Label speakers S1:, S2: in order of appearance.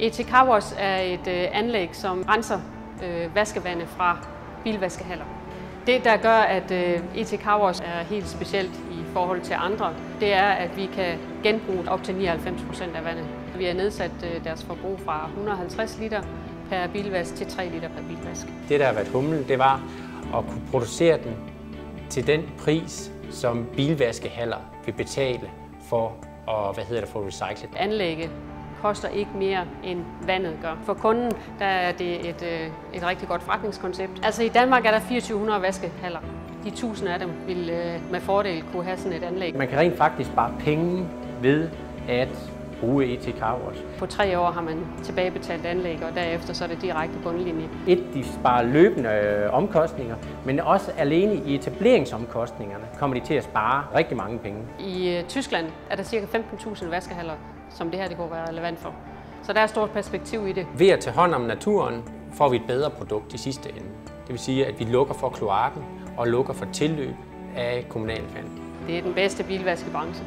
S1: ET Car Wash er et anlæg, som renser vaskevandet fra bilvaskehaller. Det, der gør, at ET Car Wash er helt specielt i forhold til andre, det er, at vi kan genbruge op til 99% af vandet. Vi har nedsat deres forbrug fra 150 liter per bilvask til 3 liter per bilvask.
S2: Det, der har været humlen, det var at kunne producere den til den pris, som bilvaskehaller vil betale for at få recyclet.
S1: Anlægget koster ikke mere end vandet gør. For kunden der er det et rigtig godt forretningskoncept. Altså i Danmark er der 2400 vaskehaller. De 1000 af dem vil med fordel kunne have sådan et anlæg.
S2: Man kan rent faktisk spare penge ved at bruge ET Car Wash.
S1: På 3 år har man tilbagebetalt anlæg, og derefter så er det direkte bundlinje.
S2: De sparer løbende omkostninger, men også alene i etableringsomkostningerne kommer de til at spare rigtig mange penge.
S1: I Tyskland er der ca. 15.000 vaskehaller, som det her kunne være relevant for. Så der er et stort perspektiv i det.
S2: Ved at tage hånd om naturen får vi et bedre produkt i sidste ende. Det vil sige, at vi lukker for kloakken og lukker for tilløb af kommunalt vand.
S1: Det er den bedste bilvaskebranche.